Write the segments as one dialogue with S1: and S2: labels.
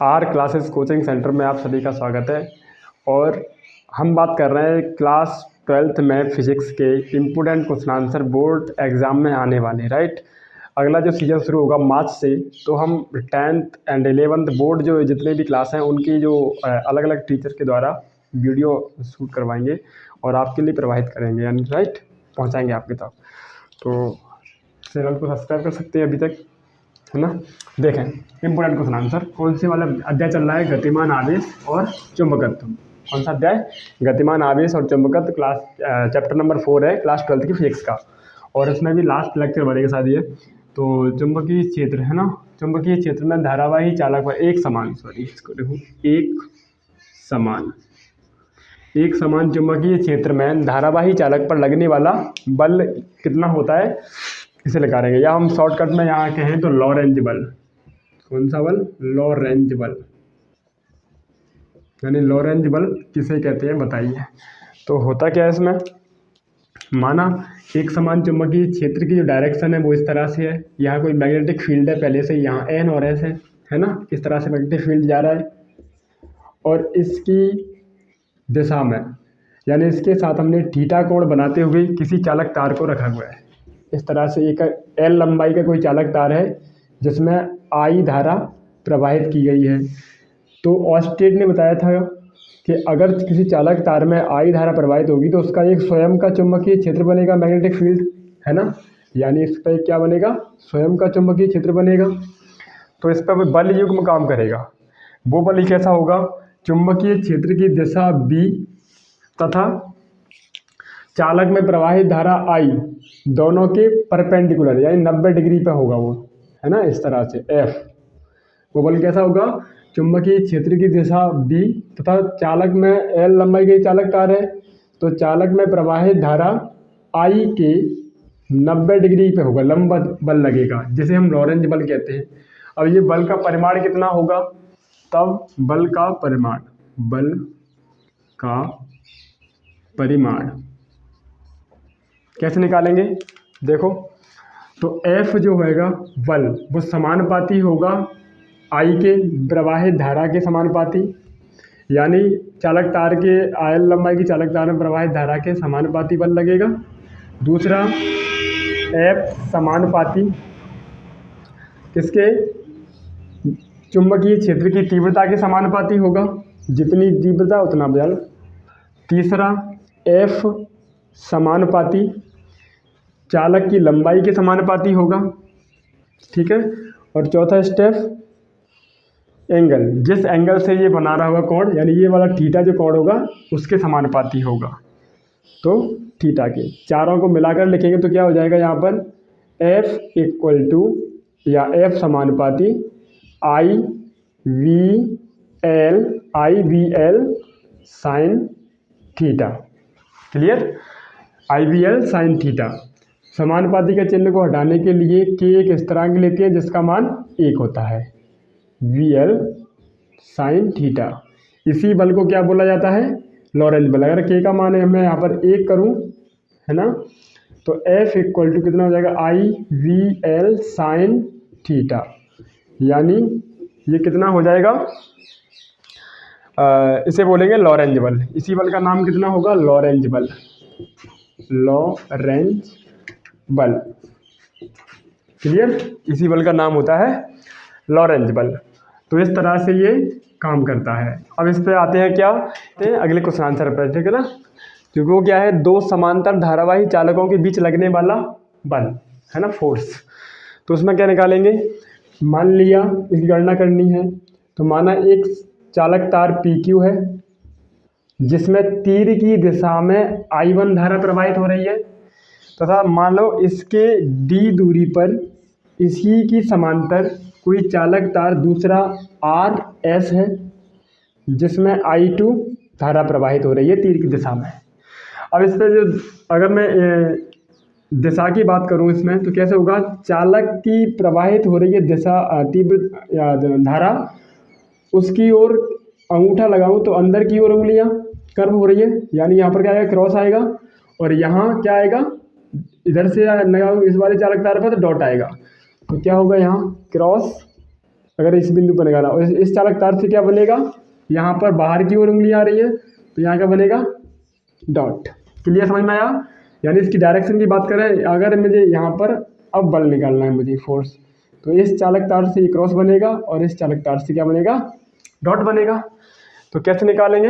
S1: Are classes coaching centre में आप सभी का स्वागत है। और हम बात कर रहे हैं क्लास 12th में फिजिक्स के important question answer board exam में आने वाले, राइट। अगला जो सीजन शुरू होगा मार्च से, तो हम 10th एंड 11th बोर्ड जो जितने भी क्लास हैं उनकी जो अलग अलग टीचर के द्वारा वीडियो शूट करवाएंगे और आपके लिए प्रवाहित करेंगे, यानी राइट पहुंचाएंगे आपके तक। तो चैनल को सब्सक्राइब कर सकते हैं अभी तक, है ना। देखें इम्पोर्टेंट क्वेश्चन आंसर, कौन से वाला अध्याय चल रहा है? गतिमान आवेश और चुंबकत्व। कौन सा अध्याय? गतिमान आवेश और चुंबकत्व। क्लास चैप्टर नंबर 4 है क्लास 12th की फिजिक्स का, और इसमें भी लास्ट लेक्चर बनेगा शायद ये। तो चुंबकीय क्षेत्र है ना, चुंबकीय क्षेत्र में धारावाही चालक पर एक समान चुंबकीय क्षेत्र में धारावाही चालक पर लगने वाला बल कितना होता है, इसे निकालेंगे। या हम शॉर्टकट में यहाँ कहें तो लॉरेंज बल। कौन सा बल? लॉरेंज बल, यानी लॉरेंज बल किसे कहते हैं बताइए। तो होता क्या है इसमें, माना एक समान चुंबकीय क्षेत्र की जो डायरेक्शन है वो इस तरह से है। यहाँ कोई मैग्नेटिक फील्ड है पहले से, यहाँ एन और एस है ना, इस तरह से मैग्नेटिक फील्ड जा रहा है। और इसकी दिशा में, यानी इसके साथ हमने थीटा कोण बनाते हुए किसी चालक तार को रखा हुआ है। इस तरह से एक एल लंबाई का कोई चालक तार है जिसमें आई धारा प्रवाहित की गई है। तो ऑस्टेड ने बताया था कि अगर किसी चालक तार में आई धारा प्रवाहित होगी तो उसका एक स्वयं का चुंबकीय क्षेत्र बनेगा, मैग्नेटिक फील्ड, है ना। यानी इस पर क्या बनेगा? स्वयं का चुंबकीय क्षेत्र बनेगा। तो इस पर बल युग्म काम करेगा। वो बल कैसा होगा? चुंबकीय क्षेत्र की दिशा बी तथा चालक में प्रवाहित धारा आई दोनों के परपेंडिकुलर, यानी 90 डिग्री पे होगा वो, है ना। इस तरह से एफ, वो बल कैसा होगा? चुंबकीय क्षेत्र की दिशा बी तथा चालक में एल लंबाई के चालक तार है, तो चालक में प्रवाहित धारा आई के 90 डिग्री पे होगा, लंबा बल लगेगा, जिसे हम लॉरेंज बल कहते हैं। अब ये बल का परिमाण कितना होगा? तब बल का परिमाण कैसे निकालेंगे? देखो, तो F जो होएगा बल वो समानुपाती होगा I के प्रवाहित धारा के समानुपाती, यानी चालक तार के आयल लंबाई की चालक तार में प्रवाहित धारा के समानुपाती बल लगेगा। दूसरा F समानुपाती किसके? चुंबकीय क्षेत्र की तीव्रता के समानुपाती होगा, जितनी तीव्रता उतना बल। तीसरा F समानुपाती चालक की लंबाई के समानुपाती होगा, ठीक है। और चौथा स्टेप एंगल, जिस एंगल से ये बना रहा होगा कोण, यानी ये वाला थीटा जो कोण होगा उसके समानुपाती होगा। तो थीटा के चारों को मिलाकर लिखेंगे तो क्या हो जाएगा यहाँ पर? F इक्वल टू, या F समानुपाती I V L sine theta. Clear? I V L sine theta. समानुपाती के चिन्ह को हटाने के लिए के एक स्थिरांक लेते हैं जिसका मान 1 होता है, वी एल साइन थीटा। इसी बल को क्या बोला जाता है? लॉरेंज बल। अगर के का मान है मैं यहाँ पर 1 करूँ, है ना, तो F इक्वल टू कितना हो जाएगा? आई वी एल साइन थीटा, यानी ये कितना हो जाएगा? इसे बोलेंगे लॉरेंज बल। इसी बल का नाम कितना होगा? लॉरेंज बल। लॉरेंज बल, क्लियर? इसी बल का नाम होता है लॉरेंज बल। तो इस तरह से ये काम करता है। अब इस पे आते हैं क्या, अगले क्वेश्चन आंसर पर, ठीक है ना। क्योंकि वो क्या है? दो समांतर धारावाही चालकों के बीच लगने वाला बल, है ना, फोर्स। तो उसमें क्या निकालेंगे? मान लिया इसकी गणना करनी है, तो माना एक चालक तार PQ है जिसमें तीर की दिशा में I1 धारा प्रवाहित हो रही है, तथा मान लो इसके D दूरी पर इसी की समांतर कोई चालक तार दूसरा RS है जिसमें I2 धारा प्रवाहित हो रही है तीर की दिशा में। अब इस पर जो अगर मैं दिशा की बात करूं इसमें, तो कैसे होगा? चालक की प्रवाहित हो रही है दिशा तीव्र धारा, उसकी ओर अंगूठा लगाऊं तो अंदर की ओर उंगलियां कर्व हो रही है, यानी यहाँ पर क्या आएगा? क्रॉस आएगा। और यहाँ क्या आएगा? इधर से लगाऊं इस वाले चालक तार पर तो डॉट आएगा। तो क्या होगा? यहाँ क्रॉस अगर इस बिंदु पर निकाला और इस चालक तार से क्या बनेगा, यहाँ पर बाहर की ओर उंगली आ रही है तो यहाँ क्या बनेगा, डॉट। क्लियर, समझ में आया। यानी इसकी डायरेक्शन की बात करें, अगर मुझे यहाँ पर अब बल निकालना है मुझे, फोर्स, तो इस चालक तार से क्रॉस बनेगा और इस चालक तार से क्या बनेगा, डॉट बनेगा। तो कैसे निकालेंगे,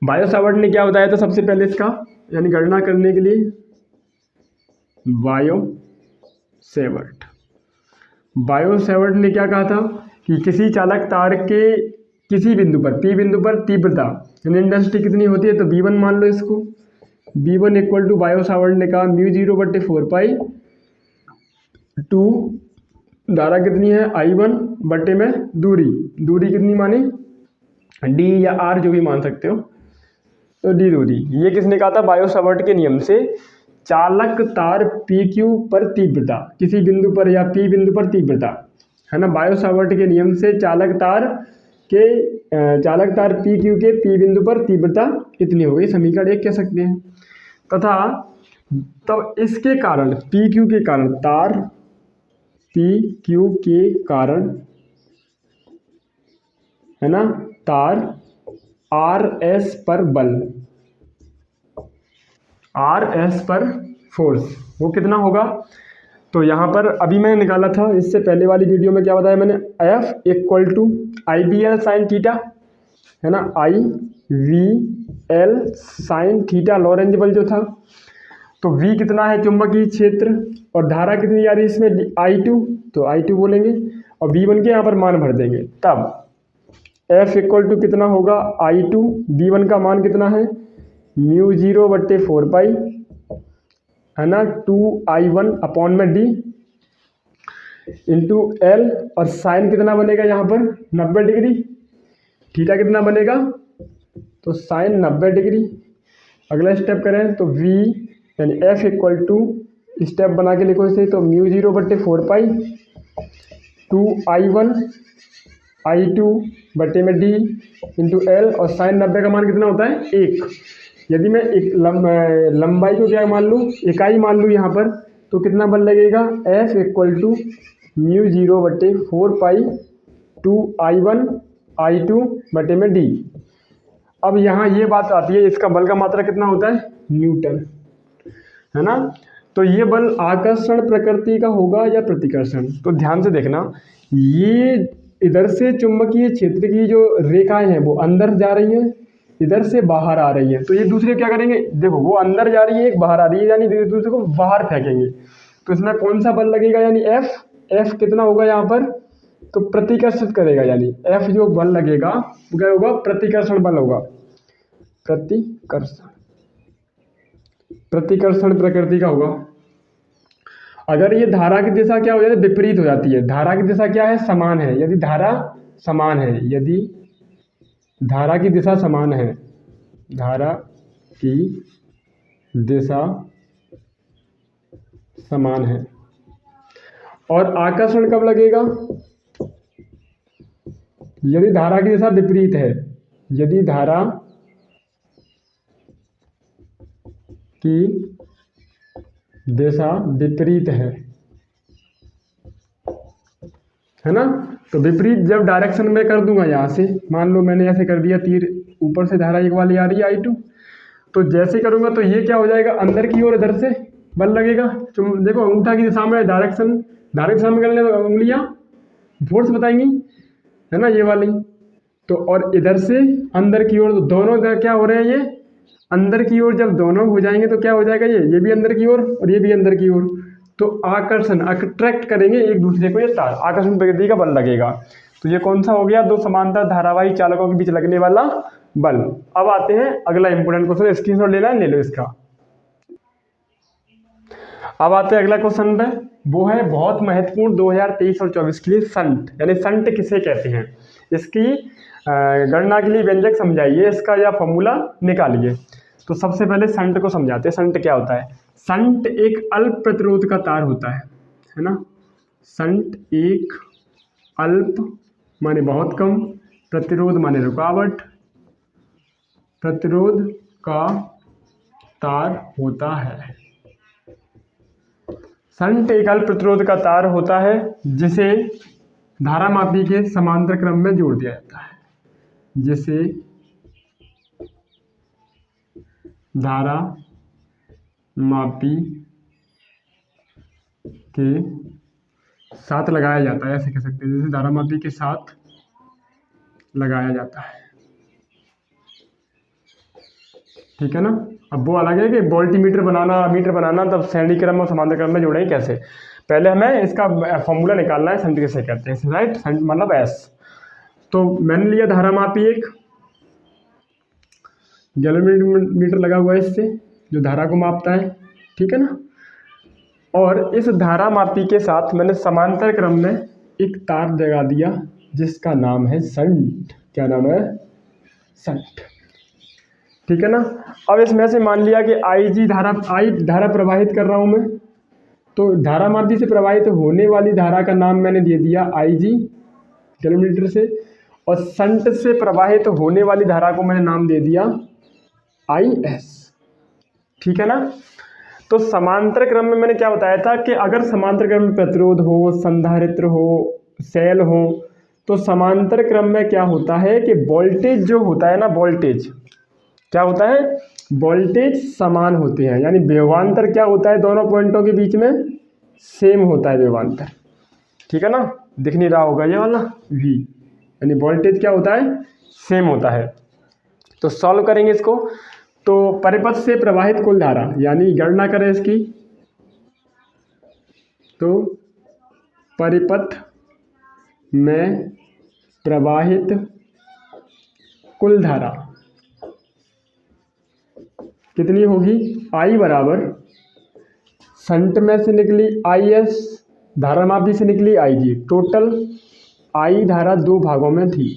S1: बायो सावर्ट ने क्या बताया था सबसे पहले इसका, यानी गणना करने के लिए बायो सेवर्ट ने क्या कहा था कि किसी चालक तार के किसी बिंदु पर, पी बिंदु पर तीव्रता यानी इंटेंसिटी कितनी होती है, तो V1 मान लो इसको, V1 equal to Biot Savart ने कहा μ0/4 टू धारा कितनी है I1 बटे में दूरी कितनी मानी, D या R जो भी मान सकते हो, तो D दूरी। ये किसने कहा था, बायो सावर्ट के नियम से चालक तार PQ पर तीव्रता, किसी बिंदु पर या P बिंदु पर तीव्रता है ना, बायो सावर्ट के नियम से चालक तार PQ के P बिंदु पर तीव्रता कितनी होगी, समीकरण 1 कह सकते हैं। तथा तब इसके कारण PQ के कारण, तार PQ के कारण है ना, तार RS पर बल, RS पर फोर्स, वो कितना होगा, तो यहाँ पर अभी मैंने निकाला था, इससे पहले वाली वीडियो में क्या बताया मैंने, F equal to IVL sine theta है ना, IVL साइन थीटा लॉरेंज बल जो था, तो V कितना है चुंबकीय क्षेत्र और धारा कितनी आ रही है इसमें, I2, तो I2 बोलेंगे और V1 के यहाँ पर मान भर देंगे, तब F इक्वल टू कितना होगा, I2, V1 का मान कितना है μ0/4 है ना, 2I1 अपॉन में D इंटू L, और साइन कितना बनेगा यहाँ पर 90 डिग्री, थीटा कितना बनेगा, तो साइन 90 डिग्री। अगला स्टेप करें तो V यानी F इक्वल टू, स्टेप बना के लिखो इसे, तो μ0/4 2I1 I2 बटे में D इंटू L, और साइन 90 का मान कितना होता है 1। यदि मैं एक लंबाई को क्या मान लूँ, इकाई मान लूँ यहाँ पर, तो कितना बल लगेगा, F equal to μ0/4 2I1 I2 बटे में D। अब यहाँ ये बात आती है, इसका बल का मात्रा कितना होता है, न्यूटन है ना। तो ये बल आकर्षण प्रकृति का होगा या प्रतिकर्षण, तो ध्यान से देखना, ये इधर से चुंबकीय क्षेत्र की जो रेखाएं हैं वो अंदर जा रही हैं, इधर से बाहर आ रही है, तो ये दूसरे क्या करेंगे, देखो वो अंदर जा रही है, एक बाहर आ रही है, यानी दूसरे को बाहर फेंकेंगे, तो इसमें कौन सा बल लगेगा, यानी F कितना होगा यहाँ पर, तो प्रतिकर्षित करेगा, यानी F जो बल लगेगा वो क्या होगा, प्रतिकर्षण बल होगा, प्रतिकर्षण प्रकृति का होगा। अगर ये धारा की दिशा क्या हो जाती है, विपरीत हो जाती है, धारा की दिशा क्या है, समान है, यदि धारा की दिशा समान है, धारा की दिशा समान है, और आकर्षण कब लगेगा, यदि धारा की दिशा विपरीत है, यदि धारा की दिशा विपरीत है ना, तो विपरीत जब डायरेक्शन में कर दूंगा, यहाँ से मान लो मैंने ऐसे कर दिया, तीर ऊपर से धारा एक वाली आ रही है I2, तो जैसे करूंगा तो ये क्या हो जाएगा, अंदर की ओर इधर से बल लगेगा, देखो अंगूठा की दिशा में डायरेक्शन दिशा में करने, तो उंगलियां फोर्स बताएंगी है ना, ये वाली, तो और इधर से अंदर की ओर, तो दोनों क्या हो रहे हैं, ये अंदर की ओर जब दोनों हो जाएंगे तो क्या हो जाएगा, ये भी अंदर की ओर और ये भी अंदर की ओर, तो आकर्षण अट्रैक्ट करेंगे एक दूसरे को, ये तार आकर्षण प्रकृति का बल लगेगा। तो ये कौन सा हो गया, दो समांतर धारावाही चालकों के बीच लगने वाला बल। अब आते हैं अगला इंपोर्टेंट क्वेश्चन, स्क्रीनशॉट लेना है, ले लो इसका। अब आते हैं अगला क्वेश्चन पे, वो है बहुत महत्वपूर्ण 2023 और 24 के लिए, संट, यानी संट किसे कहते हैं, इसकी गणना के लिए व्यंजक समझाइए, इसका या फॉर्मूला निकालिए। तो सबसे पहले संट को समझाते हैं, संट क्या होता है। संट एक अल्प प्रतिरोध का तार होता है ना, संट एक अल्प माने बहुत कम, प्रतिरोध माने रुकावट, प्रतिरोध का तार होता है। संट एक अल्प प्रतिरोध का तार होता है जिसे धारामापी के समांतर क्रम में जोड़ दिया जाता है, जिसे धारामापी के साथ लगाया जाता है, ऐसे कह सकते हैं, जैसे धारामापी के साथ लगाया जाता है। ठीक है ना। अब वो अलग है कि वोल्टीमीटर बनाना, मीटर बनाना, तब श्रेणी क्रम और समांतर क्रम में जोड़ेंगे कैसे। पहले हमें इसका फॉर्मूला निकालना है, शंट किसे कहते हैं, राइट, शंट मतलब एस। तो मैंने लिया धारामापी, एक गैलोमीटर लगा हुआ है इससे, जो धारा को मापता है, ठीक है ना। और इस धारामापी के साथ मैंने समांतर क्रम में एक तार लगा दिया जिसका नाम है शंट। क्या नाम है? शंट। ठीक है ना। अब इसमें से मान लिया कि आई धारा प्रवाहित कर रहा हूँ मैं, तो धारामापी से प्रवाहित होने वाली धारा का नाम मैंने दे दिया आई जी किलोमीटर से, और शंट से प्रवाहित होने वाली धारा को मैंने नाम दे दिया आई एस। ठीक है ना। तो समांतर क्रम में मैंने क्या बताया था कि अगर समांतर क्रम में प्रतिरोध हो, संधारित्र हो, सेल हो, तो समांतर क्रम में क्या होता है कि वोल्टेज जो होता है ना, वोल्टेज क्या होता है, वोल्टेज समान होते हैं, यानी विभवांतर क्या होता है, दोनों पॉइंटों के बीच में सेम होता है विभवांतर। ठीक है ना, दिख नहीं रहा होगा ये वाला V, यानी वोल्टेज क्या होता है, सेम होता है। तो सॉल्व करेंगे इसको, तो परिपथ से प्रवाहित कुल धारा, यानी गणना करें इसकी, तो परिपथ में प्रवाहित कुल धारा कितनी होगी, I बराबर शंट में से निकली IS, धारामापी से निकली IG, टोटल I धारा दो भागों में थी।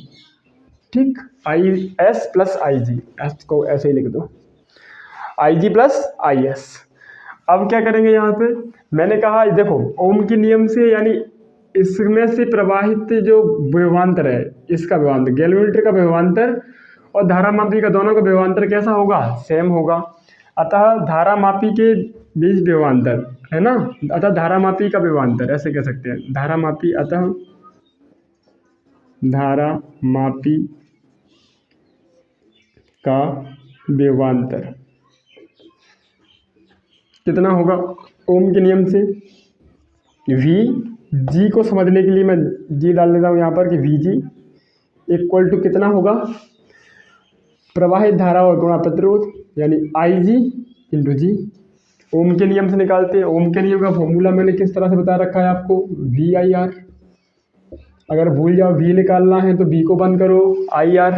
S1: ठीक, IS प्लस IG, एस को ऐसे ही लिख दो, IG प्लस IS। अब क्या करेंगे, यहाँ पे मैंने कहा देखो ओम के नियम से, यानी इसमें से प्रवाहित जो विभवांतर है, इसका विभवांतर, गैलोमीटर का विभवांतर और धारामापी का, दोनों का विभवांतर कैसा होगा, सेम होगा। अतः धारामापी के बीच विभवांतर है ना, अतः धारामापी का विभवांतर, ऐसे कह सकते हैं, धारामापी, अतः धारामापी का विभवांतर कितना होगा, ओम के नियम से V, G को समझने के लिए मैं G डाल देता हूँ यहाँ पर कि VG इक्वल टू कितना होगा, प्रवाहित धारा और गुणा प्रतिरोध, यानी IG इंटू G। ओम के नियम से निकालते हैं, ओम के नियम का फॉर्मूला मैंने किस तरह से बता रखा है आपको, VIR। अगर भूल जाओ V निकालना है तो V को बंद करो, IR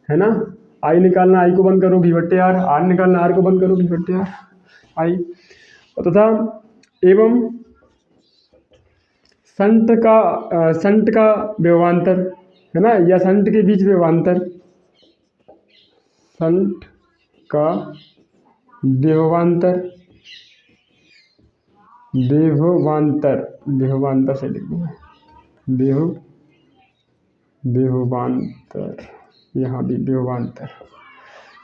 S1: है ना, I निकालना I को बंद करो, V/R, R निकालना R को बंद करो, V/R I। तथा एवं शंट का विभवांतर है ना, या शंट के बीच विभवांतर, शंट का विभवांतर से लिख दूँगा, विभवांतर, यहाँ भी विभवांतर,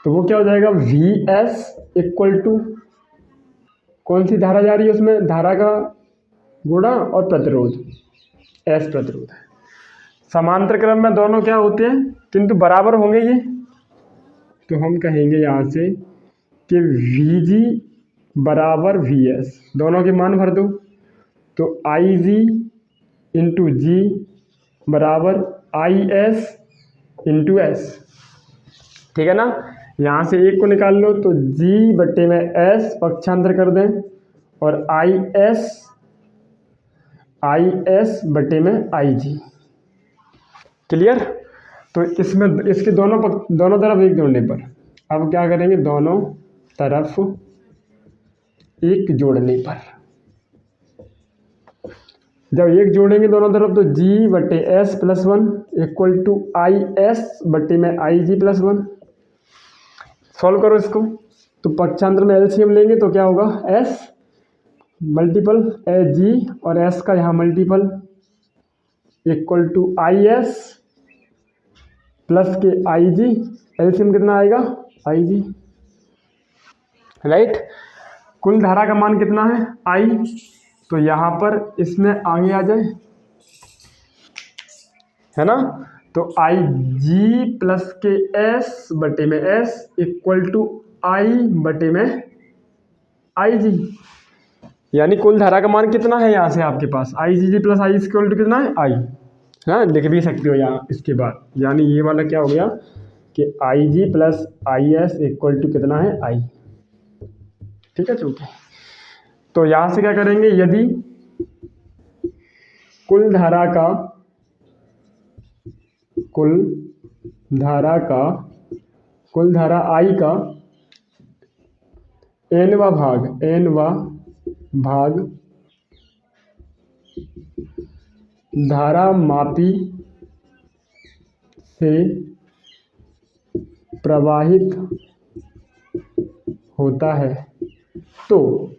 S1: तो वो क्या हो जाएगा, VS इक्वल टू कौन सी धारा जा रही है उसमें, धारा का गुणा और प्रतिरोध, S प्रतिरोध है। समांतर क्रम में दोनों क्या होते हैं, किंतु बराबर होंगे ये, तो हम कहेंगे यहाँ से कि VG बराबर VS, दोनों के मान भर दो, तो IG इंटू G बराबर IS इंटू S। ठीक है ना, यहाँ से एक को निकाल लो, तो G/S पक्षांतर कर दें, और IS बटे में IG। क्लियर। तो इसमें इसके दोनों तरफ एक जोड़ने पर, अब क्या करेंगे, दोनों तरफ एक जोड़ने पर, जब एक जोड़ेंगे दोनों तरफ, तो G/S plus 1 equal to IS बटे में IG प्लस 1। सॉल्व करो इसको, तो पक्षांतर में LCM लेंगे तो क्या होगा, S मल्टीपल G और S का यहाँ multiple equal to IS plus के IG, LCM कितना आएगा, IG, राइट। कुल धारा का मान कितना है, I, तो यहाँ पर इसमें आगे आ जाए, है ना। तो आई जी प्लस के एस बटे में एस इक्वल टू आई बटे में आई जी, यानी कुल धारा का मान कितना है यहाँ से आपके पास, आई जी जी प्लस आई इक्वल टू कितना है आई, हाँ लिख भी सकते हो यहाँ इसके बाद, यानी ये वाला क्या हो गया कि I G plus I S equal to कितना है आई। ठीक है चूंकि, तो यहाँ से क्या करेंगे, यदि कुल धारा आई का एनवा भाग धारा मापी से प्रवाहित होता है, तो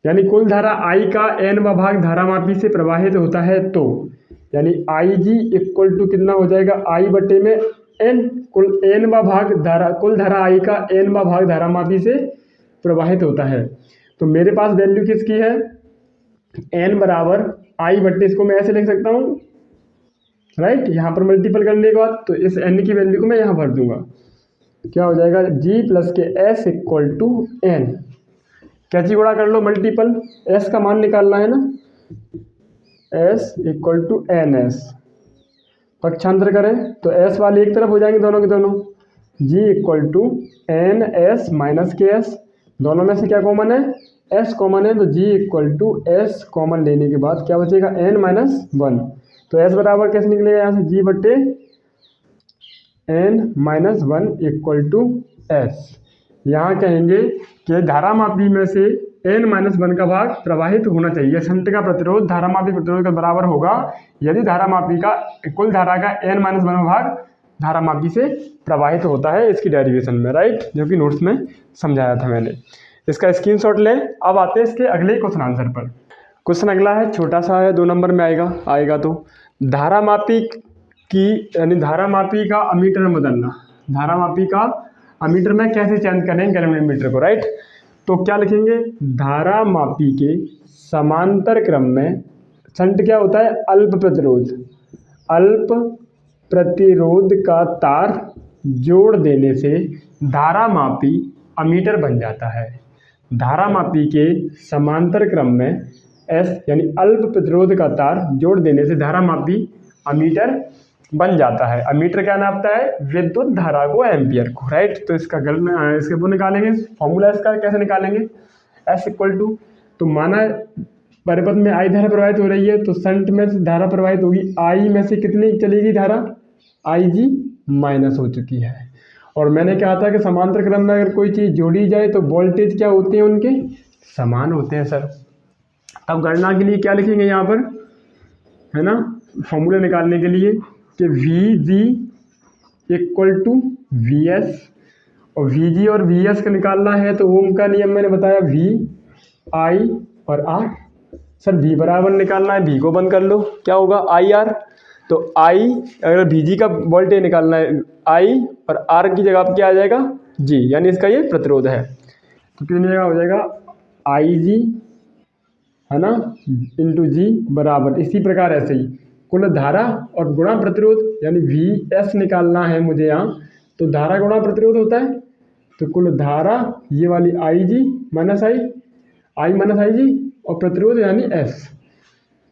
S1: यानी कुल धारा आई का एनवा भाग धारा मापी से प्रवाहित होता है, तो यानी आई जी इक्वल टू कितना हो जाएगा, आई बटे में एन, कुल धारा आई का एनवा भाग धारा मापी से प्रवाहित होता है। तो मेरे पास वैल्यू किसकी है, एन बराबर आई बटे, इसको मैं ऐसे लिख सकता हूँ राइट, यहाँ पर मल्टीपल करने के बाद तो इस एन की वैल्यू को मैं यहाँ भर दूंगा, क्या हो जाएगा जी प्लस के एस इक्वल टू एन, कैची गुणा कर लो मल्टीपल, एस का मान निकालना है ना, s equal to N s, पक्षांतर करें तो एस वाले एक तरफ हो जाएंगे दोनों के दोनों, G equal to N S minus K S, दोनों में से क्या कॉमन है, एस कॉमन है, तो g equal to s common लेने के बाद क्या बचेगा एन माइनस वन, तो एस बराबर कैसे निकलेगा यहाँ से, जी बटे n minus one equal to s. यहाँ कहेंगे कि धारा मापी में से एन माइनस वन का भाग प्रवाहित होना चाहिए, शंट का प्रतिरोध धारा मापी प्रतिरोध का बराबर होगा यदि धारा मापी का कुल धारा का एन माइनस वन भाग धारा मापी से प्रवाहित होता है, इसकी डेरिवेशन में राइट, जो कि नोट्स में समझाया था मैंने, इसका स्क्रीनशॉट लें। अब आते हैं इसके अगले क्वेश्चन आंसर पर। क्वेश्चन अगला है, छोटा सा है, 2 नंबर में आएगा तो धारा मापी की यानी धारा मापी का अमीटर में बदलना, धारा मापी का अमीटर में कैसे चेंज करेंगे गैल्वेनोमीटर को राइट। तो क्या लिखेंगे, धारा मापी के समांतर क्रम में शंट क्या होता है, अल्प प्रतिरोध का तार जोड़ देने से धारा मापी अमीटर बन जाता है। धारा मापी के समांतर क्रम में एस यानी अल्प प्रतिरोध का तार जोड़ देने से धारा मापी अमीटर बन जाता है। अमीटर क्या नापता है, विद्युत धारा को, एम्पियर को राइट। तो इसका इसके वो निकालेंगे, फॉर्मूला इसका कैसे निकालेंगे, एस इक्वल टू, तो माना परिपथ में आई धारा प्रवाहित हो रही है, तो शंट में से धारा प्रवाहित होगी, आई में से कितनी चलेगी धारा, आई जी माइनस हो चुकी है। और मैंने कहा था कि समांतर क्रम में अगर कोई चीज़ जोड़ी जाए तो वोल्टेज क्या होते हैं, उनके समान होते हैं सर। अब गणना के लिए क्या लिखेंगे यहाँ पर, है ना, फॉर्मूला निकालने के लिए कि v g equal to v s, और वी जी और वी एस का निकालना है तो ओम का नियम मैंने बताया, वी आई और आर। सर वी बराबर निकालना है, वी को बंद कर लो, क्या होगा आई आर, तो आई अगर वी जी का वोल्टेज निकालना है आई और आर की जगह आप क्या आ जाएगा जी, यानी इसका ये प्रतिरोध है, तो कितने हो जाएगा आई जी, है ना, इंटू जी बराबर, इसी प्रकार ऐसे ही कुल धारा और गुणा प्रतिरोध, यानी वी एस निकालना है मुझे यहाँ, तो धारा गुणा प्रतिरोध होता है, तो कुल धारा ये वाली आई जी माइनस आई माइनस आई जी और प्रतिरोध यानी एस,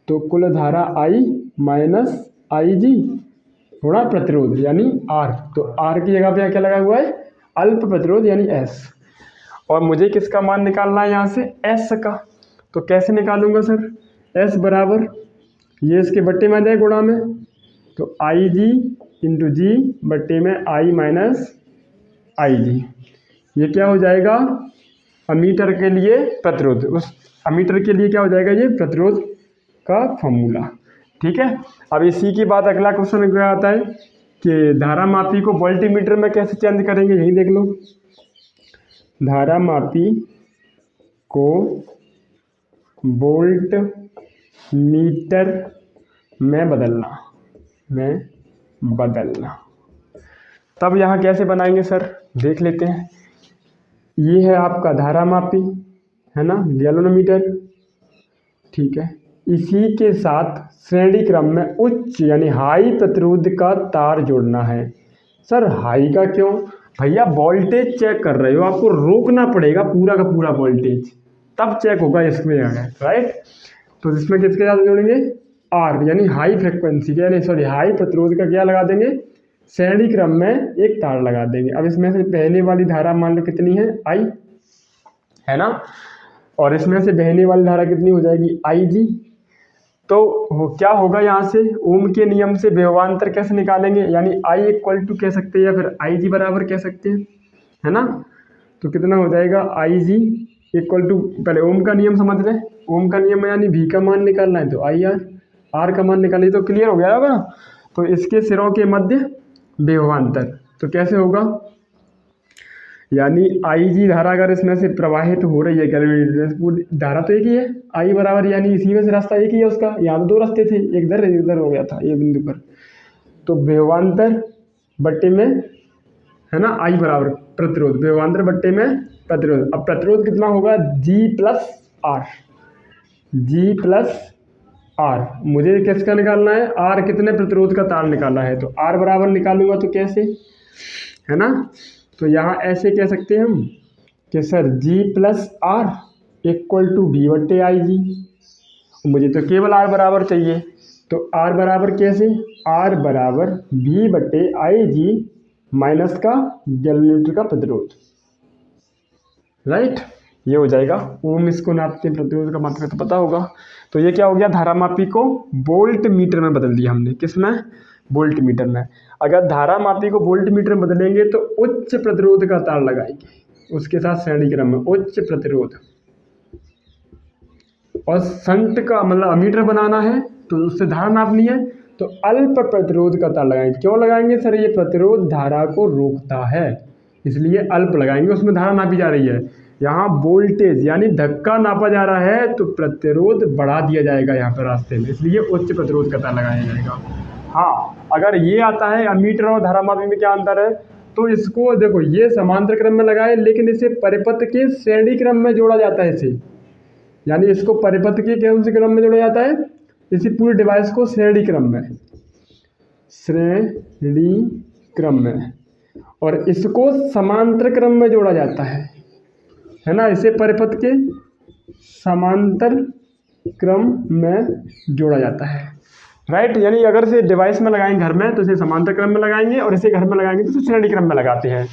S1: तो कुल धारा आई माइनस आई जी गुणा प्रतिरोध यानी आर, तो आर की जगह पे क्या लगा हुआ है, अल्प प्रतिरोध यानी एस। और मुझे किसका मान निकालना है यहाँ से, एस का, तो कैसे निकालूंगा सर, एस बराबर ये इसके बट्टे में आ जाए गुणा में, तो आई जी इंटू जी बट्टे में आई माइनस आई जी, ये क्या हो जाएगा अमीटर के लिए प्रतिरोध, उस अमीटर के लिए क्या हो जाएगा ये प्रतिरोध का फॉर्मूला। ठीक है, अब इसी की बात अगला क्वेश्चन क्या आता है कि धारा मापी को वोल्टीमीटर में कैसे चेंज करेंगे, यही देख लो, धारा मापी को वोल्ट मीटर में बदलना, तब यहाँ कैसे बनाएंगे सर, देख लेते हैं। ये है आपका धारा मापी, है ना, गैल्वेनोमीटर, ठीक है, इसी के साथ श्रेणी क्रम में उच्च यानी हाई प्रतिरोध का तार जोड़ना है। सर हाई का क्यों? भैया वोल्टेज चेक कर रहे हो, आपको रोकना पड़ेगा पूरा का पूरा वोल्टेज, तब चेक होगा इसमें है, राइट। तो इसमें किसके साथ जोड़ेंगे? आर यानी हाई फ्रिक्वेंसी का, यानी सॉरी हाई प्रतिरोध का क्या लगा देंगे? श्रेणी क्रम में एक तार लगा देंगे। अब इसमें से बहने वाली धारा मान लो कितनी है? आई, है ना। और इसमें से बहने वाली धारा कितनी हो जाएगी? आई जी। तो क्या होगा यहाँ से? ओम के नियम से विभवांतर कैसे निकालेंगे? यानी आई इक्वल टू कह सकते हैं या फिर आई जी बराबर कह सकते हैं, है ना। तो कितना हो जाएगा? आई जी इक्वल टू, पहले ओम का नियम समझ लें। ओम का नियम यानी भी का मान निकालना है तो आई आर, आर का मान निकालिए तो क्लियर हो गया होगा ना। तो इसके सिरों के मध्य विभवांतर, तो कैसे होगा? यानी आई जी धारा अगर इसमें से प्रवाहित हो रही है, कैलकुलेट धारा तो एक ही है, आई बराबर यानी इसी में से रास्ता एक ही है उसका। यहाँ तो दो रास्ते थे, एक इधर एक इधर हो गया था एक बिंदु पर। तो विभवांतर बट्टे में, है ना, आई बराबर प्रतिरोध, विभवांतर बट्टे में प्रतिरोध। अब प्रतिरोध कितना होगा? G plus R, G plus R. मुझे किसका निकालना है? आर कितने प्रतिरोध का तार निकालना है, तो आर बराबर निकालूंगा तो कैसे, है ना। तो यहाँ ऐसे कह सकते हैं हम कि sir g plus r equal to v बट्टे आई जी। मुझे तो केवल आर बराबर चाहिए, तो आर बराबर कैसे? आर बराबर वी बट्टे आई जी माइनस का गैलोमीटर का प्रतिरोध, राइट। ये हो जाएगा। ओम इसको नापते हैं, प्रतिरोध का मात्रा तो पता होगा। तो ये क्या हो गया? धारामापी को वोल्ट मीटर में बदल दिया हमने। किस में? वोल्ट मीटर में। अगर धारामापी को वोल्ट मीटर में बदलेंगे तो उच्च प्रतिरोध का तार लगाएंगे, उसके साथ श्रेणी क्रम में उच्च प्रतिरोध। और संट का मतलब अमीटर बनाना है तो उससे धारा नापनी है, तो अल्प प्रतिरोध का तार लगाएंगे। क्यों लगाएंगे सर? ये प्रतिरोध धारा को रोकता है, इसलिए अल्प लगाएंगे, उसमें धारा नापी जा रही है। यहाँ वोल्टेज यानी धक्का नापा जा रहा है तो प्रतिरोध बढ़ा दिया जाएगा यहाँ पर रास्ते में, इसलिए उच्च प्रतिरोध का तार लगाया जाएगा। हाँ, अगर ये आता है अमीटर और धारामापी में क्या अंतर है, तो इसको देखो, ये समांतर क्रम में लगाए लेकिन इसे परिपथ के श्रेणी क्रम में जोड़ा जाता है। इसे यानी इसको परिपथ के कौन से क्रम में जोड़ा जाता है? इसी पूरे डिवाइस को श्रेणी क्रम में, श्रेणी क्रम में, और इसको समांतर क्रम में जोड़ा जाता है ना। इसे परिपथ के समांतर क्रम में जोड़ा जाता है, राइट। यानी अगर इसे डिवाइस में लगाएंगे घर में तो इसे समांतर क्रम में लगाएंगे, और इसे घर में लगाएंगे तो इसे श्रेणी क्रम में लगाते हैं।